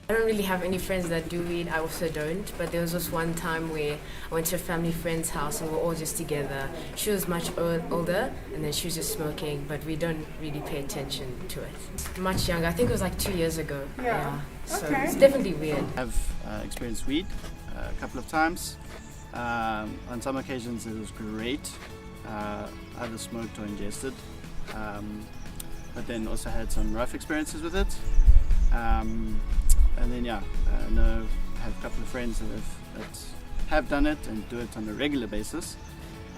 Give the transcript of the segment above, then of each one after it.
I don't really have any friends that do weed. I also don't. But there was this one time where I went to a family friend's house and we were all just together. She was much older and then she was just smoking, but we don't really pay attention to it. Much younger. I think it was like 2 years ago. Yeah. So Okay. it's definitely weird. I've experienced weed a couple of times. On some occasions it was great, either smoked or ingested, but then also had some rough experiences with it. And then I have a couple of friends that have done it and do it on a regular basis.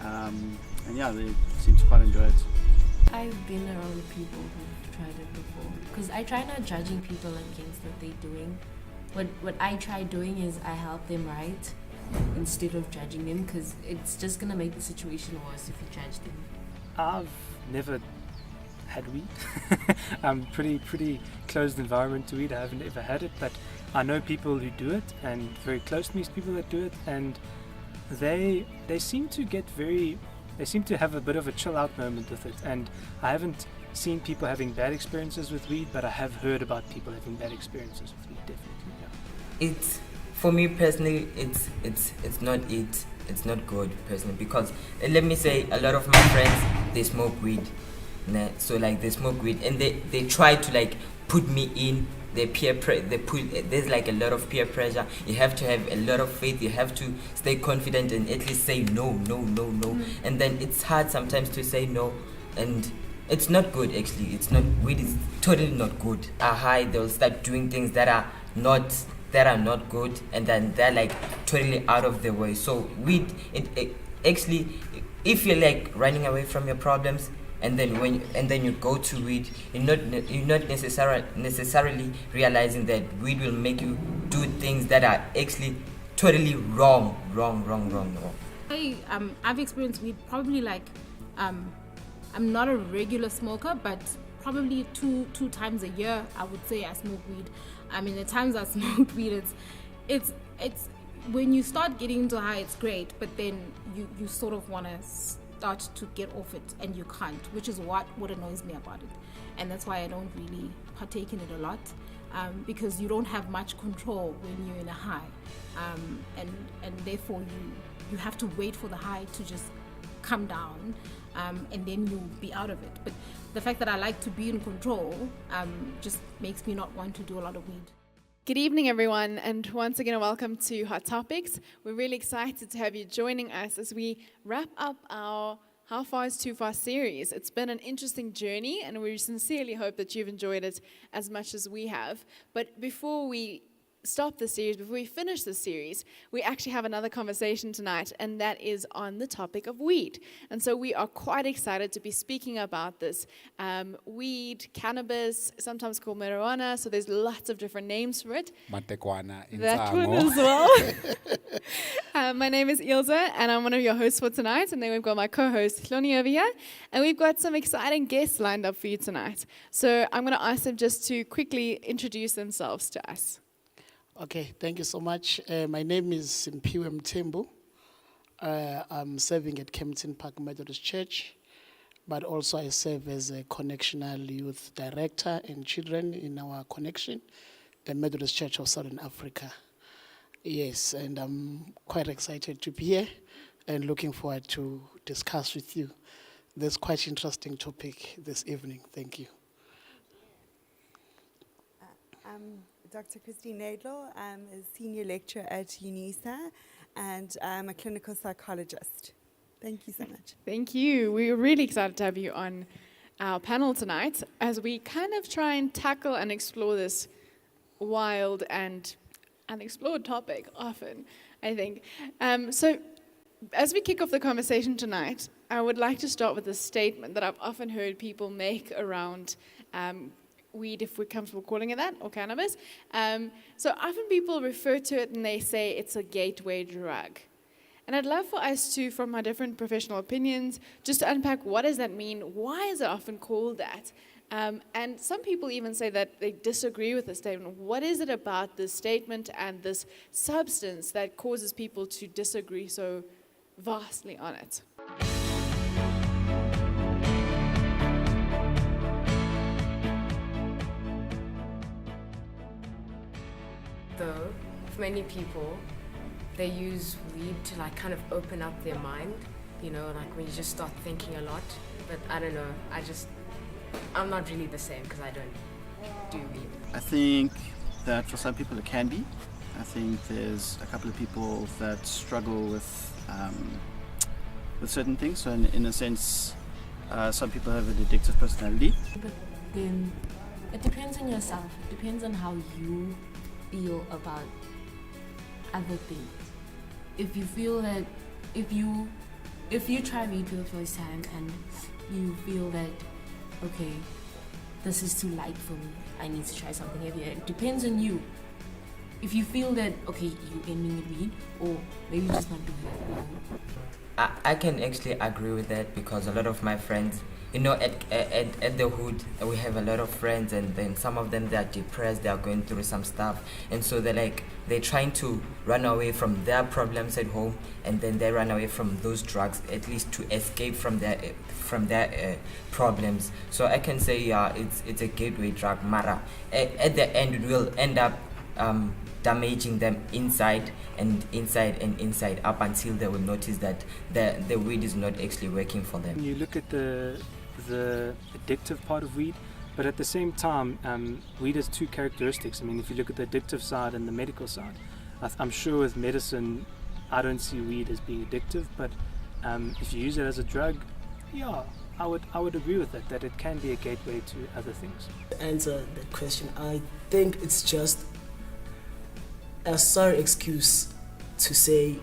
And they seem to quite enjoy it. I've been around people who've tried it before because I try not judging people against what they're doing. What I try doing is I help them right instead of judging them, because it's just gonna make the situation worse if you judge them. I've never had weed. I'm pretty closed environment to weed. I haven't ever had it, but I know people who do it, and very close to me is people that do it, and they seem to have a bit of a chill out moment with it. And I haven't seen people having bad experiences with weed, but I have heard about people having bad experiences with weed, definitely. Yeah. It's, for me personally, it's not good personally, because let me say, a lot of my friends, they smoke weed. So like they smoke weed and they try to like put me in their there's like a lot of peer pressure. You have to have a lot of faith, you have to stay confident and at least say no. And then it's hard sometimes to say no, and it's not good actually. It's not, weed is totally not good. High, they'll start doing things that are not good, and then they're like totally out of the way. So weed, it actually, if you're like running away from your problems, and then you go to weed, you're not necessarily realizing that weed will make you do things that are actually totally wrong. I've experienced weed probably like I'm not a regular smoker, but probably two times a year I would say I smoke weed. I mean, the times I smoked weed, it's when you start getting into high, it's great, but then you sort of want to start to get off it and you can't, which is what annoys me about it. And that's why I don't really partake in it a lot, because you don't have much control when you're in a high, and therefore you have to wait for the high to just come down, and then you'll be out of it. But the fact that I like to be in control just makes me not want to do a lot of weed. Good evening, everyone, and once again, welcome to Hot Topics. We're really excited to have you joining us as we wrap up our How Far is Too Far series. It's been an interesting journey, and we sincerely hope that you've enjoyed it as much as we have. But before we stop the series, before we finish the series, we actually have another conversation tonight, and that is on the topic of weed. And so we are quite excited to be speaking about this. Weed, cannabis, sometimes called marijuana, so there's lots of different names for it. Matekwana, That one as well. My name is Ilza, and I'm one of your hosts for tonight. And then we've got my co-host, Hloni, over here. And we've got some exciting guests lined up for you tonight. So I'm going to ask them just to quickly introduce themselves to us. Okay, thank you so much. My name is Simpiwe Mthembu. I'm serving at Kempton Park Methodist Church, but also I serve as a Connectional Youth Director and Children in our connection, the Methodist Church of Southern Africa. Yes, and I'm quite excited to be here and looking forward to discuss with you this quite interesting topic this evening. Thank you. Dr. Christine Nadler. I'm a senior lecturer at UNISA, and I'm a clinical psychologist. Thank you so much. Thank you. We're really excited to have you on our panel tonight as we kind of try and tackle and explore this wild and unexplored topic often, I think. So as we kick off the conversation tonight, I would like to start with a statement that I've often heard people make around weed, if we're comfortable calling it that, or cannabis. So often people refer to it and they say it's a gateway drug. And I'd love for us to, from our different professional opinions, just to unpack what does that mean, why is it often called that? And some people even say that they disagree with the statement. What is it about this statement and this substance that causes people to disagree so vastly on it? though, for many people, they use weed to like kind of open up their mind, you know, like when you just start thinking a lot. But I don't know, I'm not really the same because I don't do weed. I think that for some people it can be. I think there's a couple of people that struggle with certain things. So in a sense, some people have an addictive personality. But then it depends on yourself. It depends on how you feel about other things. If you feel that if you try weed for the first time and you feel that, okay, this is too light for me, I need to try something heavier, it depends on you. If you feel that, okay, you're aiming at weed, or maybe you're just not doing it. I can actually agree with that, because a lot of my friends, you know, at the hood, we have a lot of friends, and then some of them, they are depressed, they are going through some stuff, and so they're trying to run away from their problems at home, and then they run away from those drugs, at least to escape from their problems. So I can say, yeah, it's a gateway drug, Mara. At the end, it will end up damaging them inside up until they will notice that the weed is not actually working for them. You look at the addictive part of weed, but at the same time, weed has two characteristics. I mean, if you look at the addictive side and the medical side, I'm sure with medicine, I don't see weed as being addictive, but if you use it as a drug, yeah, I would agree with that it can be a gateway to other things. To answer that question, I think it's just a sorry excuse to say,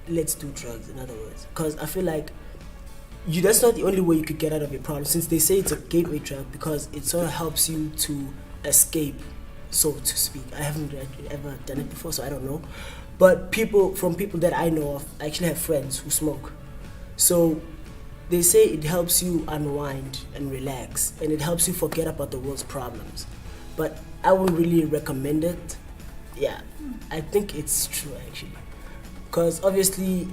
let's do drugs, in other words. Because I feel like that's not the only way you could get out of your problem, since they say it's a gateway drug, because it sort of helps you to escape, so to speak. I haven't ever done it before, so I don't know. But people that I know of, I actually have friends who smoke. So they say it helps you unwind and relax, and it helps you forget about the world's problems. But I wouldn't really recommend it. Yeah, I think it's true actually, because obviously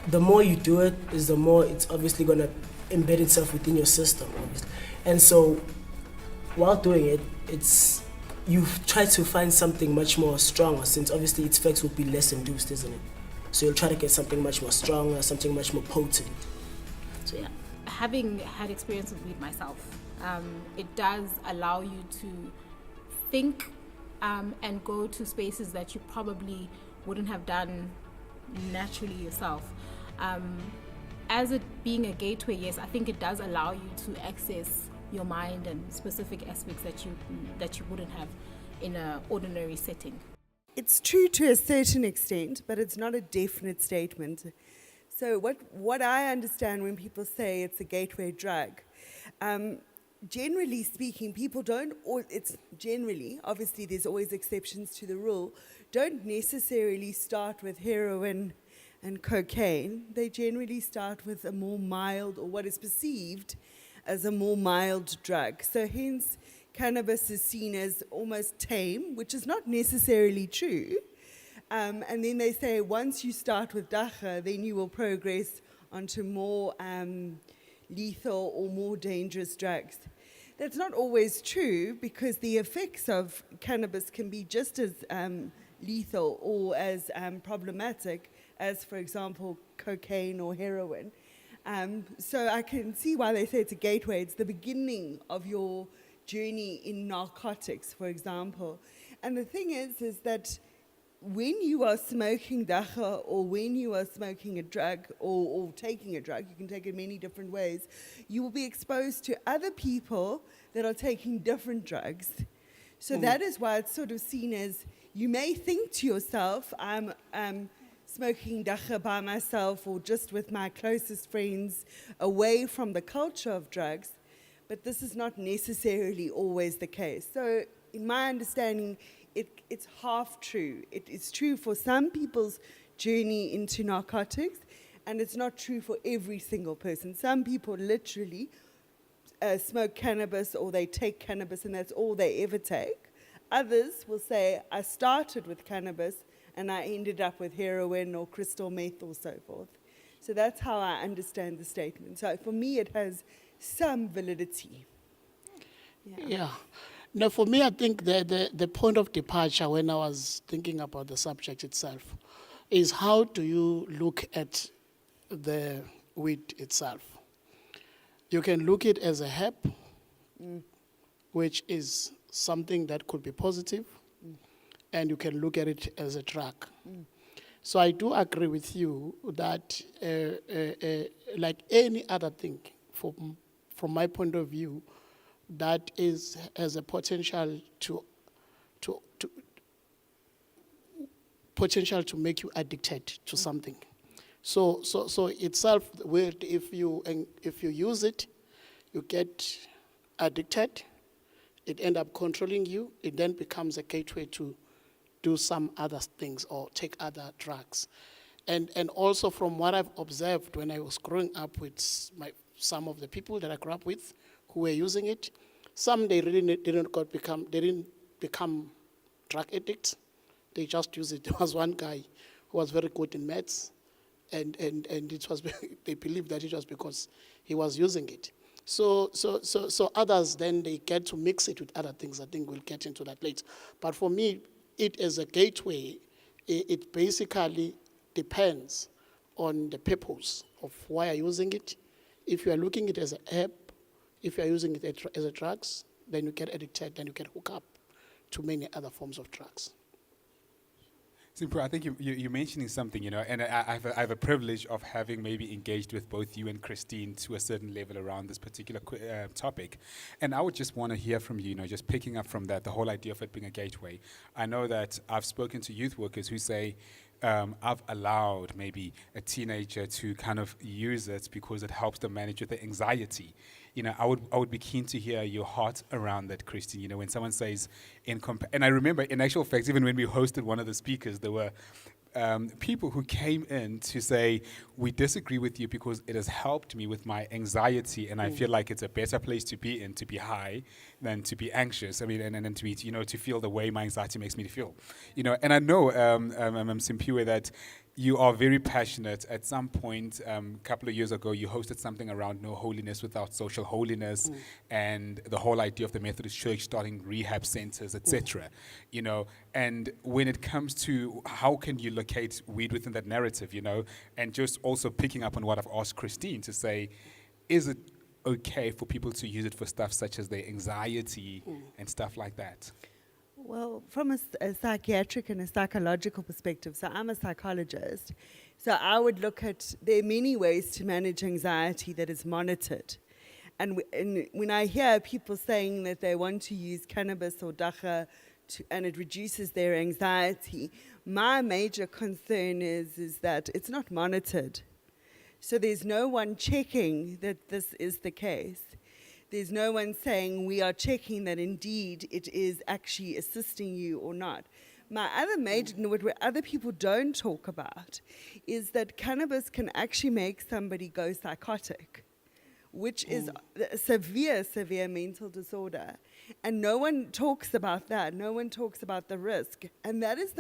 the more you do it is the more it's obviously going to embed itself within your system, obviously. And so while doing it, you try to find something much more stronger, since obviously its effects will be less induced, isn't it? So you'll try to get something much more stronger, something much more potent. So yeah. Having had experience with weed myself, it does allow you to think and go to spaces that you probably wouldn't have done naturally yourself. As it being a gateway, yes, I think it does allow you to access your mind and specific aspects that you wouldn't have in an ordinary setting. It's true to a certain extent, but it's not a definite statement. So what I understand when people say it's a gateway drug, generally speaking, people don't, or it's generally, obviously there's always exceptions to the rule, don't necessarily start with heroin and cocaine. They generally start with a more mild, or what is perceived as a more mild drug. So hence, cannabis is seen as almost tame, which is not necessarily true. And then they say once you start with dagga, then you will progress onto more lethal or more dangerous drugs. That's not always true, because the effects of cannabis can be just as lethal or as problematic as, for example, cocaine or heroin. So I can see why they say it's a gateway. It's the beginning of your journey in narcotics, for example. And the thing is that when you are smoking dagga, or when you are smoking a drug or taking a drug, you can take it many different ways, you will be exposed to other people that are taking different drugs. So that is why it's sort of seen as, you may think to yourself, I'm smoking dagga by myself or just with my closest friends away from the culture of drugs, but this is not necessarily always the case. So in my understanding, it's half true. It is true for some people's journey into narcotics, and it's not true for every single person. Some people literally smoke cannabis, or they take cannabis and that's all they ever take. Others will say, I started with cannabis and I ended up with heroin or crystal meth or so forth. So that's how I understand the statement. So for me, it has some validity. Yeah. No, for me, I think the point of departure when I was thinking about the subject itself is how do you look at the weed itself? You can look it as a herb, which is something that could be positive, and you can look at it as a drug. So I do agree with you that, like any other thing, from my point of view, that has a potential to make you addicted to something. So itself, if you use it, you get addicted. It ends up controlling you. It then becomes a gateway to do some other things or take other drugs. And also from what I've observed when I was growing up with some of the people that I grew up with who were using it, some they really didn't become drug addicts. They just use it. There was one guy who was very good in maths, and it was they believed that it was because he was using it. So others then they get to mix it with other things. I think we'll get into that later. But for me, it as a gateway, it basically depends on the purpose of why you're using it. If you are looking at it as a herb, if you are using it as a drugs, then you get addicted, then you get hooked up to many other forms of drugs. Simple, I think you're mentioning something, and I have a privilege of having maybe engaged with both you and Christine to a certain level around this particular topic. And I would just want to hear from you, just picking up from that, the whole idea of it being a gateway. I know that I've spoken to youth workers who say, I've allowed maybe a teenager to kind of use it because it helps them manage with the anxiety. I would be keen to hear your heart around that, Christine. When someone says, and I remember, in actual fact, even when we hosted one of the speakers, there were people who came in to say, we disagree with you because it has helped me with my anxiety, and I feel like it's a better place to be in, to be high, than to be anxious. I mean, and to be, to feel the way my anxiety makes me feel. And I know, Simpiwe, that you are very passionate. At some point, a couple of years ago, you hosted something around no holiness without social holiness, and the whole idea of the Methodist Church starting rehab centers, etc. And when it comes to how can you locate weed within that narrative, and just also picking up on what I've asked Christine to say, is it okay for people to use it for stuff such as their anxiety and stuff like that? Well, from a psychiatric and a psychological perspective, so I'm a psychologist, so I would look at, there are many ways to manage anxiety that is monitored. And when I hear people saying that they want to use cannabis or dacha and it reduces their anxiety, my major concern is that it's not monitored. So there's no one checking that this is the case. There's no one saying we are checking that indeed it is actually assisting you or not. My other major, what other people don't talk about is that cannabis can actually make somebody go psychotic, which is a severe mental disorder. And no one talks about that. No one talks about the risk. And that is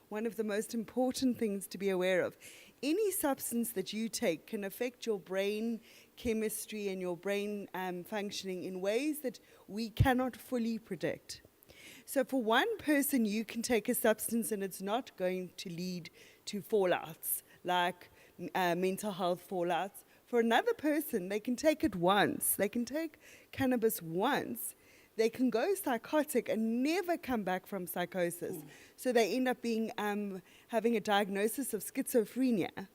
one of the most important things to be aware of. Any substance that you take can affect your brain chemistry and your brain functioning in ways that we cannot fully predict. So for one person, you can take a substance and it's not going to lead to fallouts, like mental health fallouts. For another person, they can take it once. They can take cannabis once. They can go psychotic and never come back from psychosis. So they end up being having a diagnosis of schizophrenia.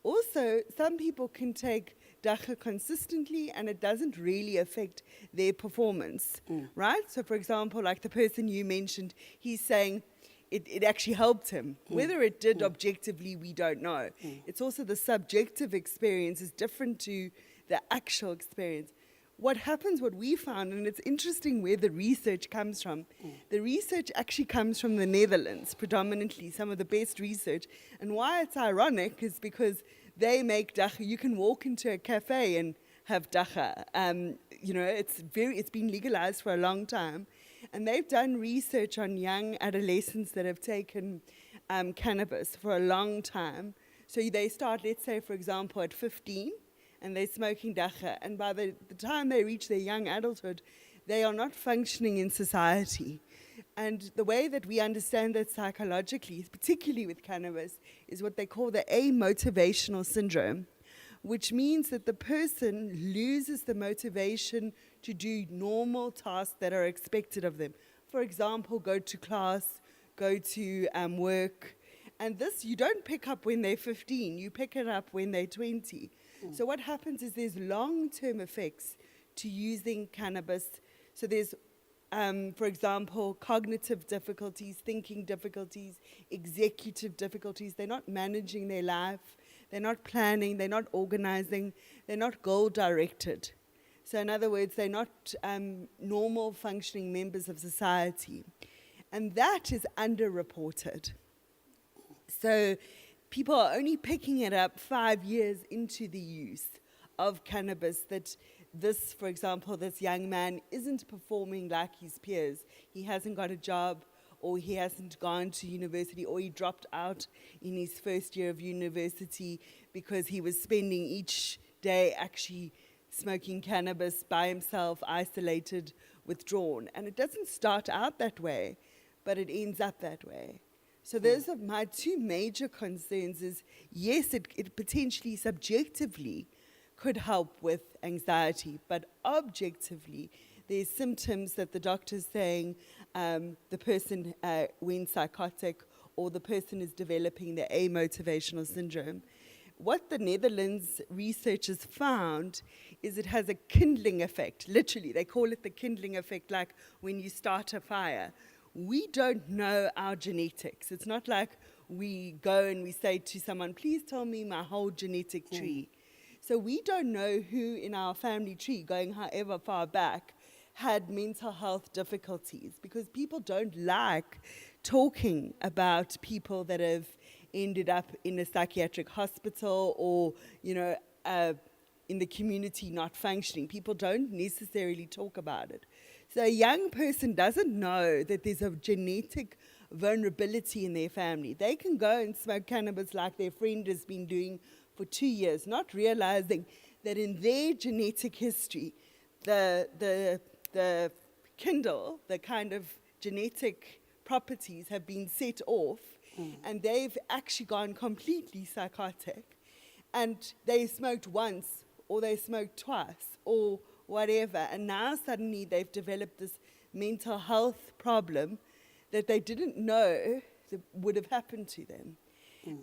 Also, some people can take dacha consistently and it doesn't really affect their performance, right? So for example, like the person you mentioned, he's saying it actually helped him. Whether it did objectively, we don't know. It's also the subjective experience is different to the actual experience. What we found, and it's interesting where the research comes from, the research actually comes from the Netherlands, predominantly, some of the best research. And why it's ironic is because they make dacha. You can walk into a cafe and have dacha. It's been legalized for a long time. And they've done research on young adolescents that have taken cannabis for a long time. So they start, let's say, for example, at 15, and they're smoking dacha. And by the time they reach their young adulthood, they are not functioning in society. And the way that we understand that psychologically, particularly with cannabis, is what they call the amotivational syndrome, which means that the person loses the motivation to do normal tasks that are expected of them. For example, go to class, go to work. And this you don't pick up when they're 15, you pick it up when they're 20. So what happens is there's long-term effects to using cannabis. So there's, for example, cognitive difficulties, thinking difficulties, executive difficulties. They're not managing their life. They're not planning. They're not organizing. They're not goal-directed. So in other words, they're not normal functioning members of society. And that is underreported. So people are only picking it up 5 years into the use of cannabis, that this, for example, this young man isn't performing like his peers. He hasn't got a job, or he hasn't gone to university, or he dropped out in his first year of university because he was spending each day actually smoking cannabis by himself, isolated, withdrawn. And it doesn't start out that way, but it ends up that way. So those are my two major concerns is, yes, it potentially subjectively could help with anxiety, but objectively, there's symptoms that the doctor's saying the person went psychotic, or the person is developing the amotivational syndrome. What the Netherlands researchers found is it has a kindling effect. Literally, they call it the kindling effect, like when you start a fire. We don't know our genetics. It's not like we go and we say to someone, please tell me my whole genetic tree. So we don't know who in our family tree, going however far back, had mental health difficulties, because people don't like talking about people that have ended up in a psychiatric hospital, or, in the community not functioning. People don't necessarily talk about it. So a young person doesn't know that there's a genetic vulnerability in their family. They can go and smoke cannabis like their friend has been doing for 2 years, not realizing that in their genetic history, the kindle, the kind of genetic properties have been set off, and they've actually gone completely psychotic. And they smoked once, or they smoked twice, or whatever, and now suddenly they've developed this mental health problem that they didn't know that would have happened to them.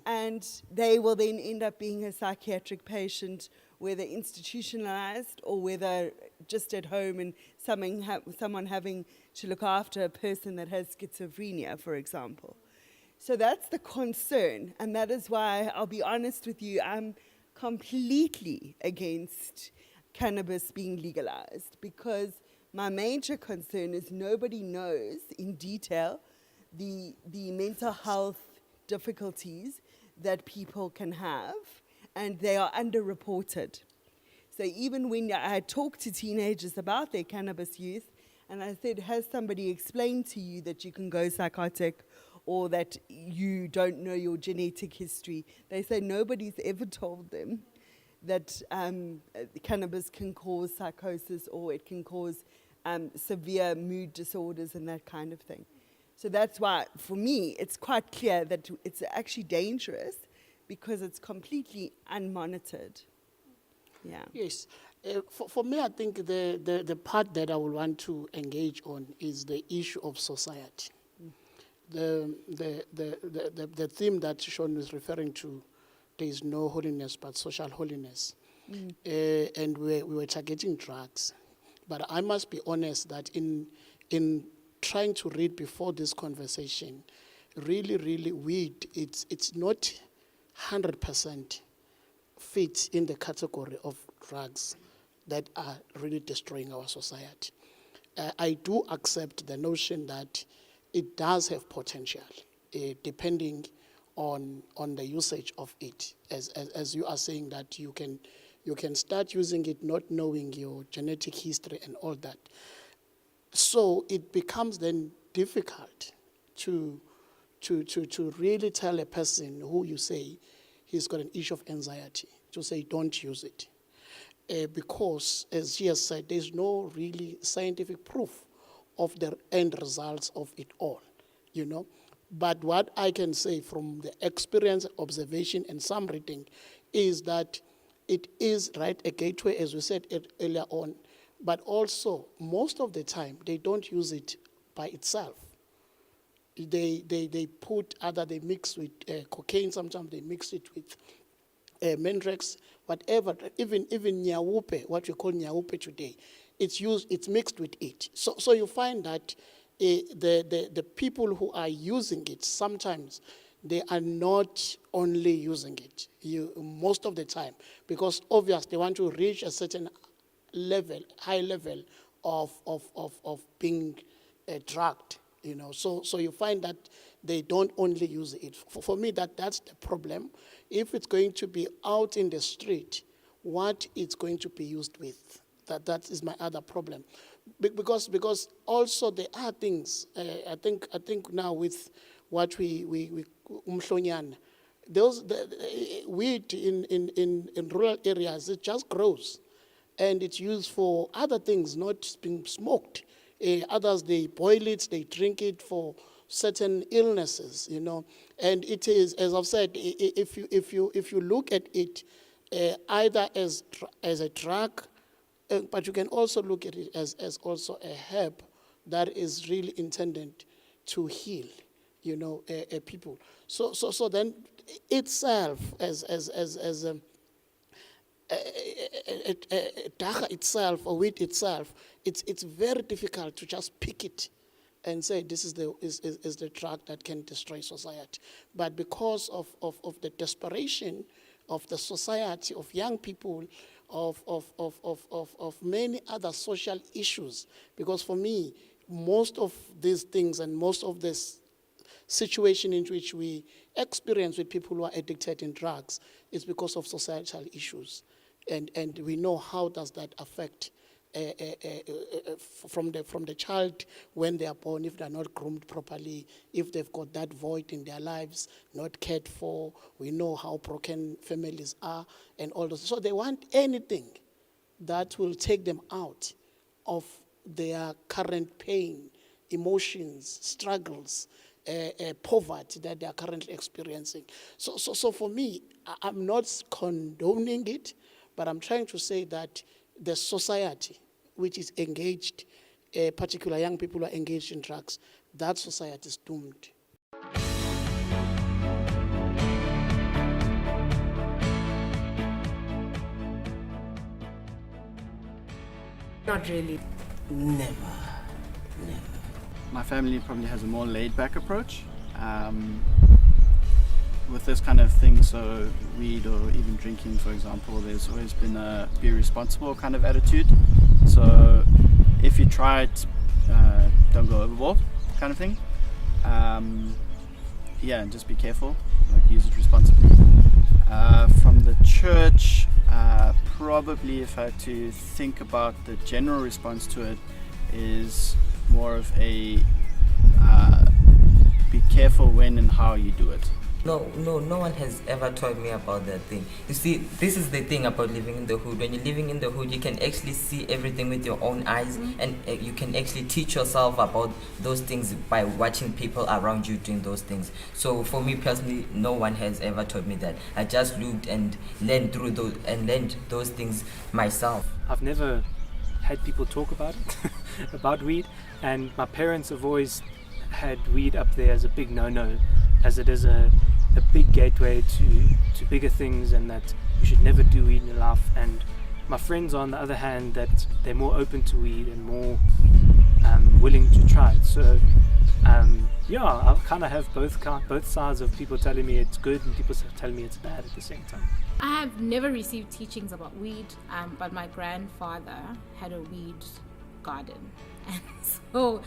And they will then end up being a psychiatric patient, whether institutionalized or whether just at home and someone having to look after a person that has schizophrenia, for example. So that's the concern, and that is why, I'll be honest with you, I'm completely against cannabis being legalized, because my major concern is nobody knows in detail the mental health difficulties that people can have, and they are underreported. So even when I talk to teenagers about their cannabis use, and I said, has somebody explained to you that you can go psychotic, or that you don't know your genetic history? They say nobody's ever told them that cannabis can cause psychosis, or it can cause severe mood disorders and that kind of thing. So that's why, for me, it's quite clear that it's actually dangerous, because it's completely unmonitored. Yeah. Yes. For me, I think the part that I would want to engage on is the issue of society. The theme that Sean is referring to, there is no holiness but social holiness. And we were targeting drugs. But I must be honest that in trying to read before this conversation, really weed, it's not 100% fit in the category of drugs that are really destroying our society. I do accept the notion that it does have potential, depending on the usage of it. As you are saying that you can start using it not knowing your genetic history and all that. So it becomes then difficult to really tell a person who you say he's got an issue of anxiety, to say don't use it. because, as she has said, there's no really scientific proof of the end results of it all, you know. But what I can say from the experience, observation, and some reading is that it is, right, a gateway, as we said earlier on, but also most of the time they don't use it by itself. They put they mix with cocaine, sometimes they mix it with Mendrax, whatever, even nyawupe, what we call nyawupe today, it's mixed with it. So you find that the people who are using it, sometimes they are not only using it most of the time, because obviously they want to reach a certain level, high level of being drugged, you know. So you find that they don't only use it. For me, that's the problem. If it's going to be out in the street, what it's going to be used with? That is my other problem, because also there are things. I think now with what we umhlonyana, the weed in rural areas, it just grows, and it's used for other things, not being smoked. Others, they boil it, they drink it for certain illnesses, you know. And it is, as I've said, if you look at it either as a drug, but you can also look at it as also a herb that is really intended to heal, you know, people. So then itself as dacha itself, or wheat itself, it's very difficult to just pick it and say this is the drug that can destroy society. But because of the desperation of the society, of young people, of many other social issues, because for me, most of these things and most of this situation in which we experience with people who are addicted in drugs is because of societal issues. And we know how does that affect from the child when they are born, if they are not groomed properly, if they've got that void in their lives, not cared for. We know how broken families are and all those. So they want anything that will take them out of their current pain, emotions, struggles, poverty that they are currently experiencing. So for me, I'm not condoning it, but I'm trying to say that the society which is engaged, particular young people who are engaged in drugs, that society is doomed. Not really. Never. My family probably has a more laid-back approach with this kind of thing. So weed or even drinking, for example, there's always been a be responsible kind of attitude. So if you try it, don't go overboard kind of thing. Yeah, and just be careful, like use it responsibly. From the church, probably if I had to think about the general response to it, is more of a be careful when and how you do it. No one has ever told me about that thing. You see, this is the thing about living in the hood. When you're living in the hood, you can actually see everything with your own eyes, and you can actually teach yourself about those things by watching people around you doing those things. So for me personally, no one has ever told me that. I just looked and learned those things myself. I've never had people talk about it, about weed, and my parents have always had weed up there as a big no-no, as it is a big gateway to bigger things, and that you should never do weed in your life. And my friends, on the other hand, that they're more open to weed and more willing to try it. So yeah, I kind of have both sides of people telling me it's good and people telling me it's bad at the same time. I have never received teachings about weed, but my grandfather had a weed garden, and so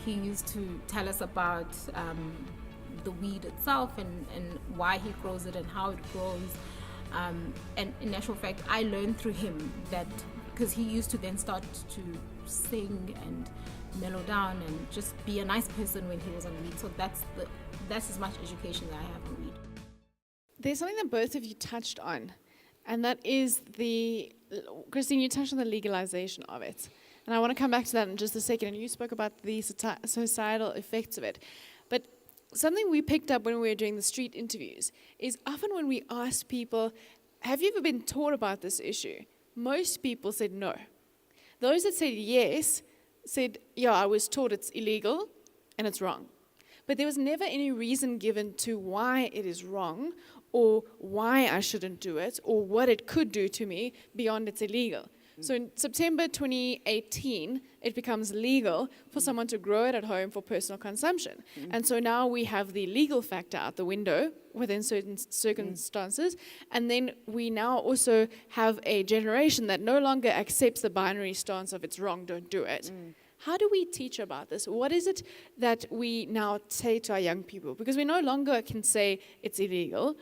he used to tell us about the weed itself and why he grows it and how it grows. And in actual fact, I learned through him that, because he used to then start to sing and mellow down and just be a nice person when he was on weed. So that's as much education that I have on weed. There's something that both of you touched on, and that is Christine, you touched on the legalization of it. And I want to come back to that in just a second. And you spoke about the societal effects of it. But something we picked up when we were doing the street interviews is often when we asked people, have you ever been taught about this issue? Most people said no. Those that said yes said, yeah, I was taught it's illegal and it's wrong. But there was never any reason given to why it is wrong or why I shouldn't do it or what it could do to me beyond it's illegal. So in September 2018, it becomes legal for someone to grow it at home for personal consumption. And so now we have the legal factor out the window within certain circumstances. And then we now also have a generation that no longer accepts the binary stance of it's wrong, don't do it. How do we teach about this? What is it that we now say to our young people? Because we no longer can say it's illegal.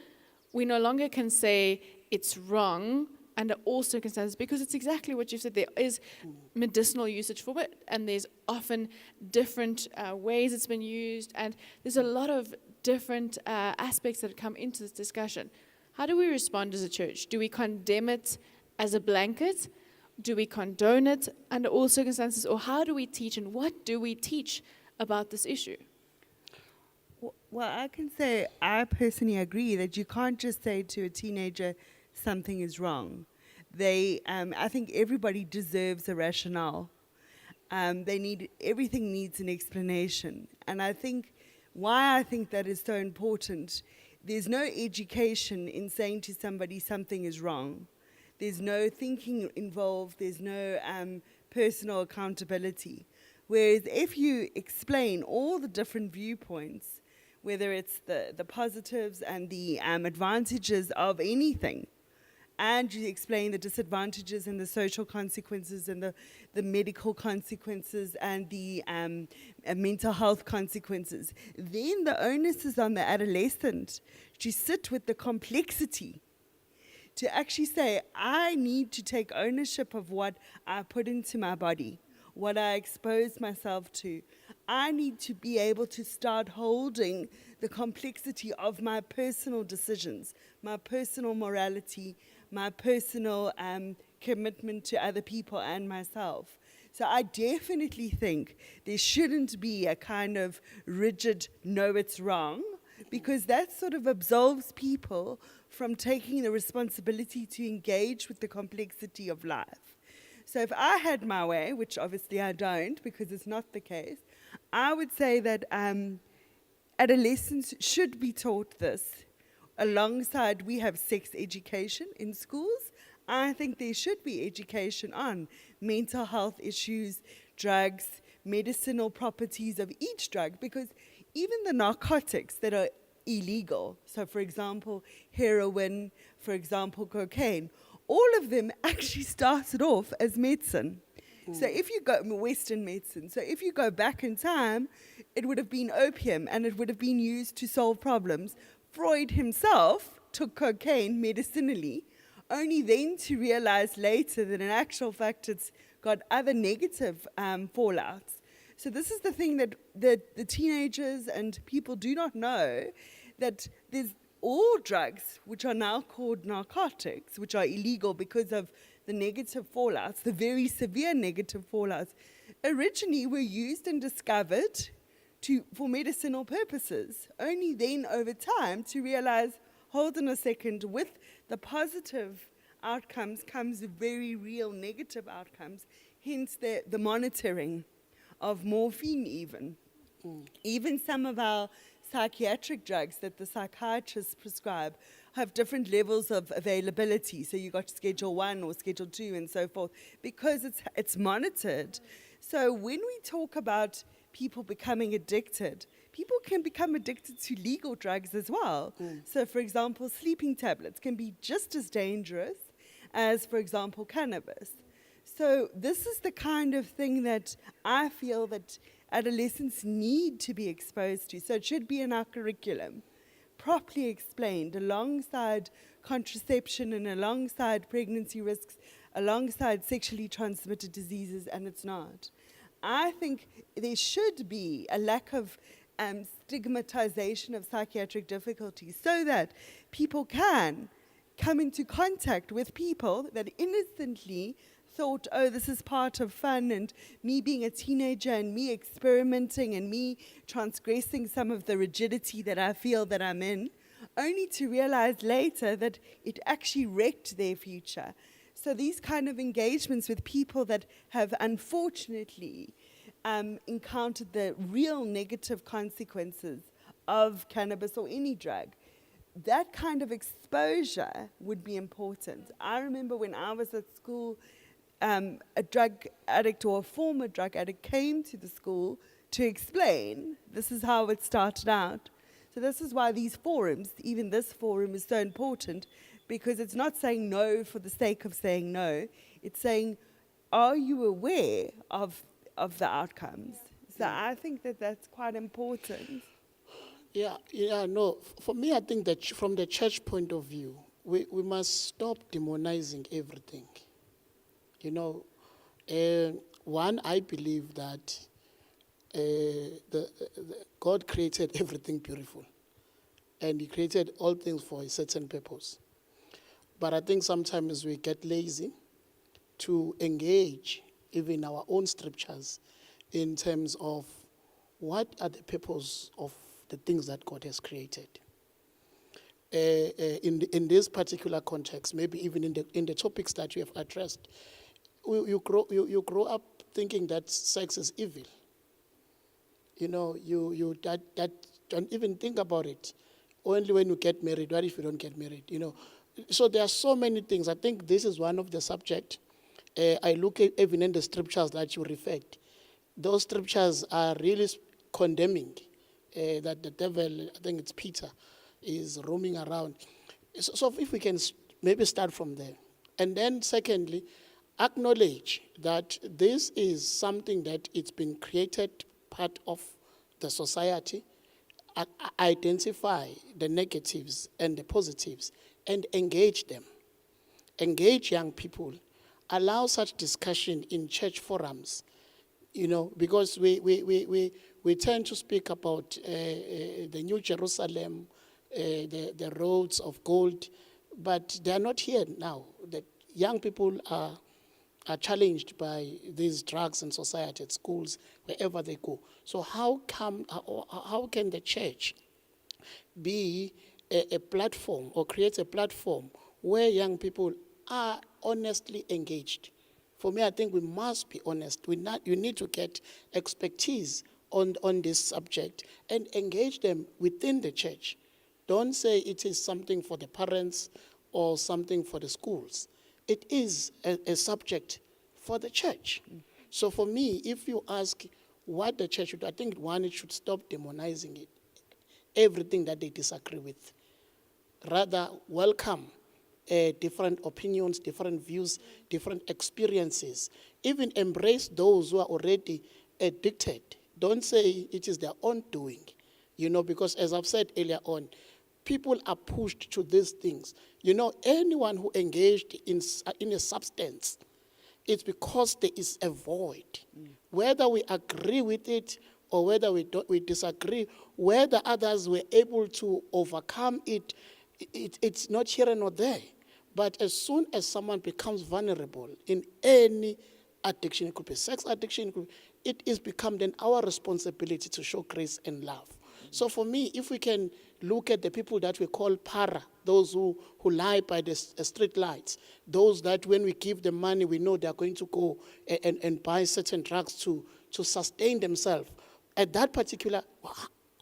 We no longer can say it's wrong under all circumstances, because it's exactly what you've said. There is medicinal usage for it, and there's often different ways it's been used, and there's a lot of different aspects that come into this discussion. How do we respond as a church? Do we condemn it as a blanket? Do we condone it under all circumstances? Or how do we teach, and what do we teach about this issue? Well, I can say I personally agree that you can't just say to a teenager, something is wrong. I think everybody deserves a rationale. Everything needs an explanation. And I think why I think that is so important, there's no education in saying to somebody something is wrong. There's no thinking involved. There's no personal accountability. Whereas if you explain all the different viewpoints, whether it's the positives and the advantages of anything, and you explain the disadvantages and the social consequences and the medical consequences and the mental health consequences, then the onus is on the adolescent to sit with the complexity, to actually say, I need to take ownership of what I put into my body, what I expose myself to. I need to be able to start holding the complexity of my personal decisions, my personal morality, my personal commitment to other people and myself. So I definitely think there shouldn't be a kind of rigid, no, it's wrong, because that sort of absolves people from taking the responsibility to engage with the complexity of life. So if I had my way, which obviously I don't because it's not the case, I would say that adolescents should be taught this. Alongside, we have sex education in schools. I think there should be education on mental health issues, drugs, medicinal properties of each drug, because even the narcotics that are illegal, so for example, heroin, for example, cocaine, all of them actually started off as medicine. So if you go Western medicine, so if you go back in time, it would have been opium and it would have been used to solve problems. Freud himself took cocaine medicinally, only then to realize later that in actual fact it's got other negative fallouts. So this is the thing that the teenagers and people do not know, that there's all drugs which are now called narcotics, which are illegal because of the negative fallouts, the very severe negative fallouts, originally were used and discovered for medicinal purposes. Only then over time to realize, hold on a second, with the positive outcomes comes very real negative outcomes, hence the monitoring of morphine even. Even some of our psychiatric drugs that the psychiatrists prescribe have different levels of availability. So you got Schedule 1 or Schedule 2 and so forth, because it's monitored. So when we talk about people becoming addicted, people can become addicted to legal drugs as well. So for example, sleeping tablets can be just as dangerous as, for example, cannabis. So this is the kind of thing that I feel that adolescents need to be exposed to. So it should be in our curriculum, properly explained, alongside contraception and alongside pregnancy risks, alongside sexually transmitted diseases, and it's not. I think there should be a lack of stigmatization of psychiatric difficulties so that people can come into contact with people that innocently thought, oh, this is part of fun, and me being a teenager and me experimenting and me transgressing some of the rigidity that I feel that I'm in, only to realize later that it actually wrecked their future. So these kind of engagements with people that have unfortunately encountered the real negative consequences of cannabis or any drug, that kind of exposure would be important. I remember when I was at school, a drug addict or a former drug addict came to the school to explain this is how it started out. So this is why these forums, even this forum, is so important, because it's not saying no for the sake of saying no. It's saying, are you aware of the outcomes? So I think that that's quite important. No. For me, I think that from the church point of view, we must stop demonizing everything. You know, one, I believe that God created everything beautiful, and He created all things for a certain purpose. But I think sometimes we get lazy to engage even our own scriptures in terms of what are the purpose of the things that God has created. In this particular context, maybe even in the topics that you have addressed, you grow up thinking that sex is evil. You know, you don't even think about it. Only when you get married. What if you don't get married? You know, so there are so many things. I think this is one of the subject. I look at even in the scriptures that you referred. Those scriptures are really condemning that the devil, I think it's Peter, is roaming around. So if we can maybe start from there. And then secondly, acknowledge that this is something that it's been created part of the society, identify the negatives and the positives, and engage them. Engage young people. Allow such discussion in church forums, you know, because we tend to speak about the New Jerusalem, the roads of gold, but they are not here now. The young people are challenged by these drugs in society, at schools, wherever they go. So how can the church be a platform or create a platform where young people are honestly engaged? For me, I think we must be honest. You need to get expertise on this subject and engage them within the church. Don't say it is something for the parents or something for the schools. It is a subject for the church. So for me, if you ask what the church should do, I think one, it should stop demonizing it, everything that they disagree with. Rather, welcome different opinions, different views, different experiences. Even embrace those who are already addicted. Don't say it is their own doing, you know, because as I've said earlier on, people are pushed to these things. You know, anyone who engaged in a substance, it's because there is a void. Whether we agree with it or whether we disagree, whether others were able to overcome it, it's not here nor there. But as soon as someone becomes vulnerable in any addiction, it could be sex addiction, it is become then our responsibility to show grace and love. So for me, if we can look at the people that we call para, those who lie by the street lights, those that when we give them money, we know they're going to go and buy certain drugs to sustain themselves. At that particular,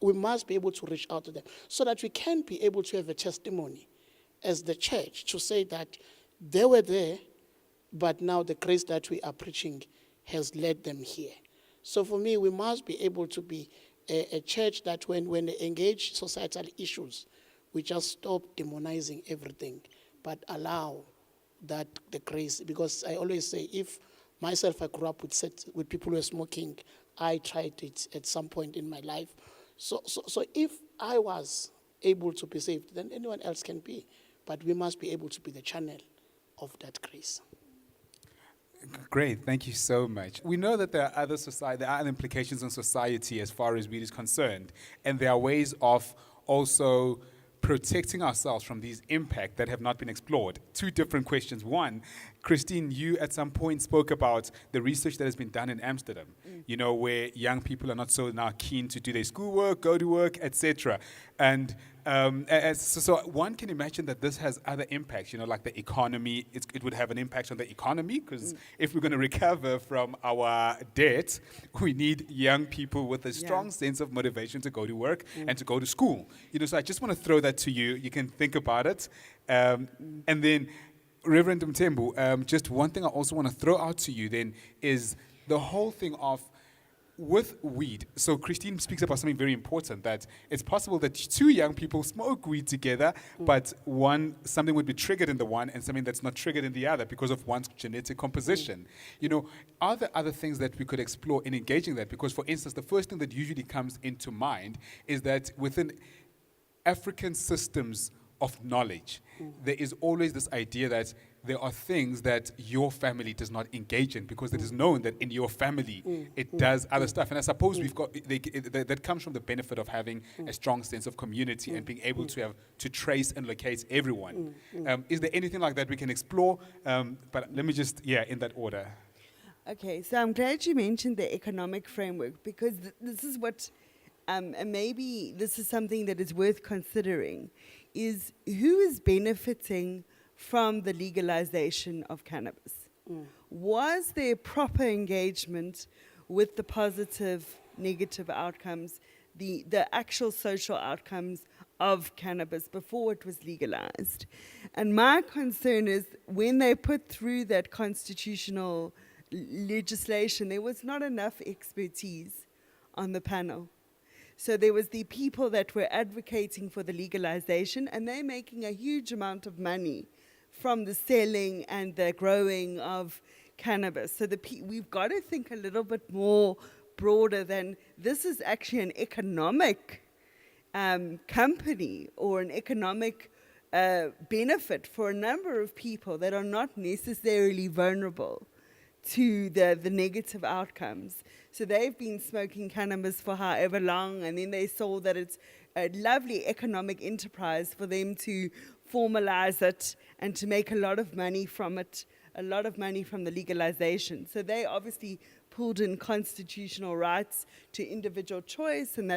we must be able to reach out to them so that we can be able to have a testimony as the church to say that they were there, but now the grace that we are preaching has led them here. So for me, we must be able to be a church that when they engage societal issues, we just stop demonizing everything, but allow that the grace, because I always say, if myself, I grew up with people who are smoking, I tried it at some point in my life. So if I was able to be saved, then anyone else can be. But we must be able to be the channel of that grace. Great, thank you so much. We know that there are other implications on society as far as weed is concerned, and there are ways of also protecting ourselves from these impacts that have not been explored? Two different questions. One, Christine, you at some point spoke about the research that has been done in Amsterdam, you know, where young people are not so now keen to do their schoolwork, go to work, etc. And so one can imagine that this has other impacts, you know, like the economy. It would have an impact on the economy, because if we're going to recover from our debt, we need young people with a strong sense of motivation to go to work and to go to school. You know, so I just want to throw that to you. You can think about it. And then, Reverend Mthembu, just one thing I also want to throw out to you then is the whole thing of with weed. So Christine speaks about something very important, that it's possible that two young people smoke weed together, but something would be triggered in the one and something that's not triggered in the other because of one's genetic composition. You know, are there other things that we could explore in engaging that? Because, for instance, the first thing that usually comes into mind is that within African systems of knowledge, there is always this idea that there are things that your family does not engage in, because it is known that in your family it does other stuff. And I suppose we've got that comes from the benefit of having a strong sense of community and being able to trace and locate everyone. Is there anything like that we can explore? But let me just, in that order. Okay, so I'm glad you mentioned the economic framework, because this is what, and maybe this is something that is worth considering, is who is benefiting from the legalization of cannabis. Was there proper engagement with the positive, negative outcomes, the actual social outcomes of cannabis before it was legalized? And my concern is when they put through that constitutional legislation, there was not enough expertise on the panel. So there was the people that were advocating for the legalization, and they're making a huge amount of money from the selling and the growing of cannabis. So we've got to think a little bit more broader than this is actually an economic company or an economic benefit for a number of people that are not necessarily vulnerable to the negative outcomes. So they've been smoking cannabis for however long, and then they saw that it's a lovely economic enterprise for them to formalize it and to make a lot of money from it, a lot of money from the legalization. So they obviously pulled in constitutional rights to individual choice, and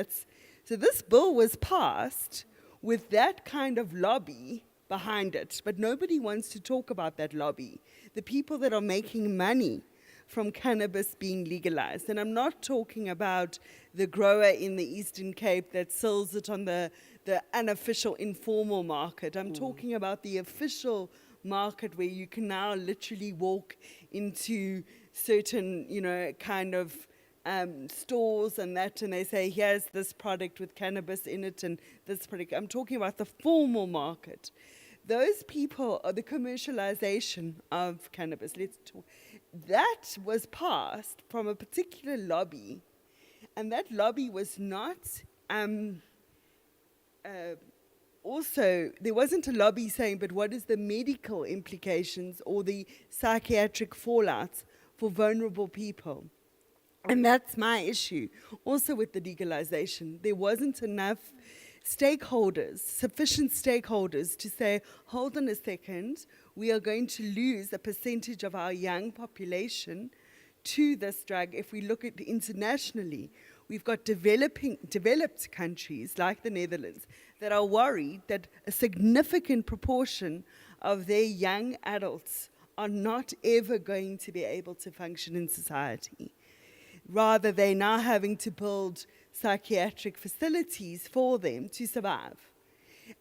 so this bill was passed with that kind of lobby behind it, but nobody wants to talk about that lobby. The people that are making money from cannabis being legalized. And I'm not talking about the grower in the Eastern Cape that sells it on the unofficial informal market. I'm talking about the official market where you can now literally walk into certain, kind of stores and they say, here's this product with cannabis in it and this product. I'm talking about the formal market. Those people are the commercialization of cannabis. That was passed from a particular lobby, and that lobby was not also, there wasn't a lobby saying, but what is the medical implications or the psychiatric fallout for vulnerable people? And that's my issue. Also with the legalization, there wasn't enough sufficient stakeholders to say, hold on a second, we are going to lose a percentage of our young population to this drug. If we look at internationally, we've got developed countries like the Netherlands that are worried that a significant proportion of their young adults are not ever going to be able to function in society. Rather, they're now having to build psychiatric facilities for them to survive.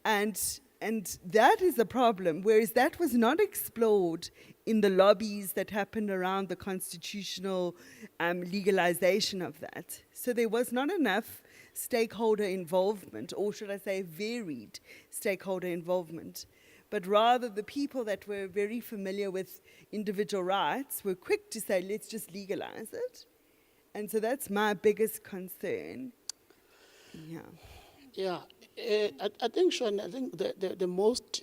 And that is a problem, whereas that was not explored in the lobbies that happened around the constitutional legalization of that. So there was not enough stakeholder involvement, or should I say varied stakeholder involvement. But rather the people that were very familiar with individual rights were quick to say, let's just legalize it. And so that's my biggest concern. Yeah, I think, Sean, the most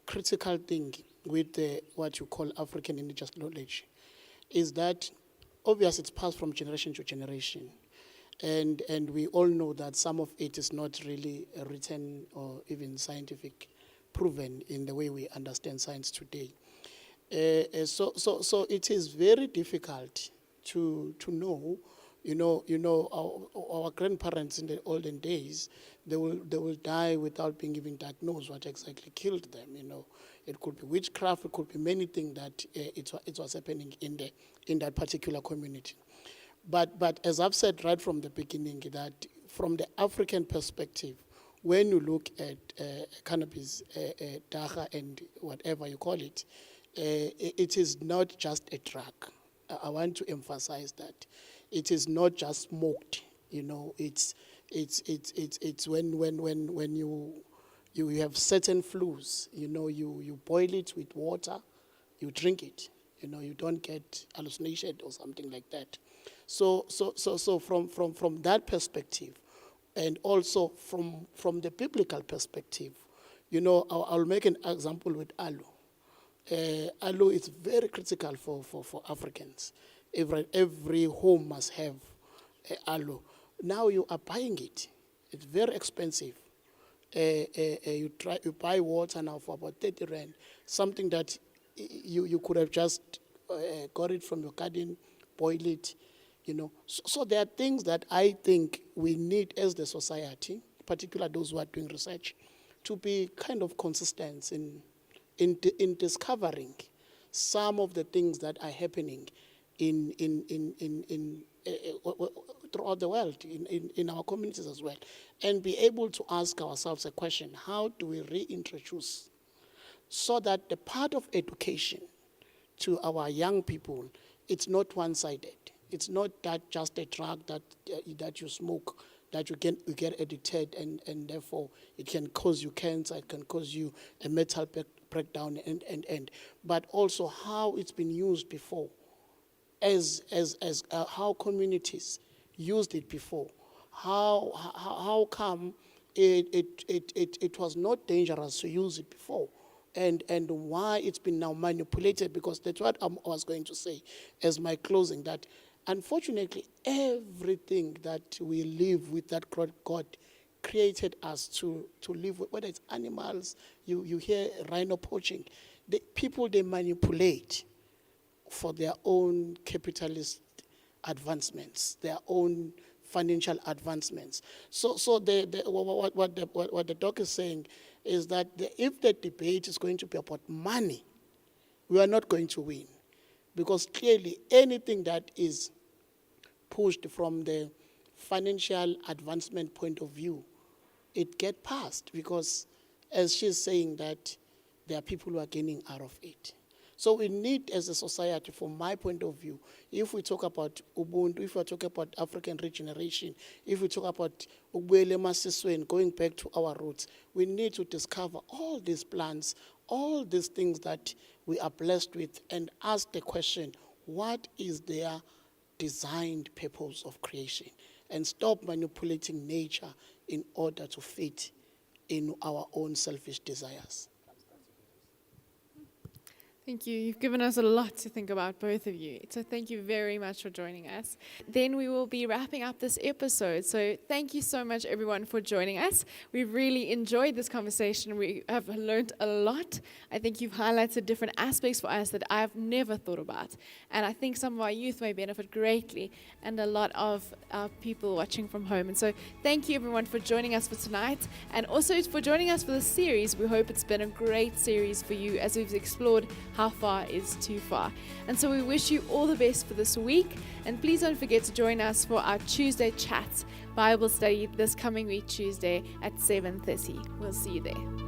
critical thing with what you call African indigenous knowledge is that obviously it's passed from generation to generation. And we all know that some of it is not really written or even scientific proven in the way we understand science today. So it is very difficult to know. Our grandparents in the olden days, they will die without being even diagnosed what exactly killed them. It could be witchcraft, it could be many things that it was happening in that particular community. But as I've said right from the beginning, that from the African perspective, when you look at cannabis, dagga, and whatever you call it, it is not just a drug. I want to emphasize that it is not just smoked. It's when you have certain flus. You boil it with water, you drink it. You don't get hallucination or something like that. So from that perspective, and also from the biblical perspective, I'll make an example with aloe. Aloe is very critical for Africans. Every home must have aloe. Now you are buying it. It's very expensive. You buy water now for about 30 rand, something that you could have just got it from your garden, boil it. So there are things that I think we need as the society, particularly those who are doing research, to be kind of consistent in discovering some of the things that are happening in throughout the world, in our communities as well, and be able to ask ourselves a question: how do we reintroduce, so that the part of education to our young people, it's not one-sided. It's not that just a drug that you smoke, that you get addicted, and therefore it can cause you cancer, it can cause you a mental breakdown, and but also how it's been used before, as how communities used it before, how come it was not dangerous to use it before, and why it's been now manipulated, because that's what I was going to say as my closing, that unfortunately everything that we live with, that God created us to live with, whether it's animals, you hear rhino poaching, people they manipulate for their own capitalist advancements, their own financial advancements. So what the doc is saying is that if the debate is going to be about money, we are not going to win, because clearly anything that is pushed from the financial advancement point of view, it get passed, because as she's saying that there are people who are gaining out of it. So we need, as a society, from my point of view, if we talk about Ubuntu, if we talk about African regeneration, if we talk about Ubele Masiswen, going back to our roots, we need to discover all these plans, all these things that we are blessed with, and ask the question, what is their designed purpose of creation? And stop manipulating nature in order to fit in our own selfish desires. Thank you. You've given us a lot to think about, both of you. So thank you very much for joining us. Then we will be wrapping up this episode. So thank you so much, everyone, for joining us. We've really enjoyed this conversation. We have learned a lot. I think you've highlighted different aspects for us that I've never thought about. And I think some of our youth may benefit greatly, and a lot of our people watching from home. And so thank you, everyone, for joining us for tonight, and also for joining us for this series. We hope it's been a great series for you as we've explored how far is too far. And so we wish you all the best for this week. And please don't forget to join us for our Tuesday chat Bible study this coming week, Tuesday at 7:30. We'll see you there.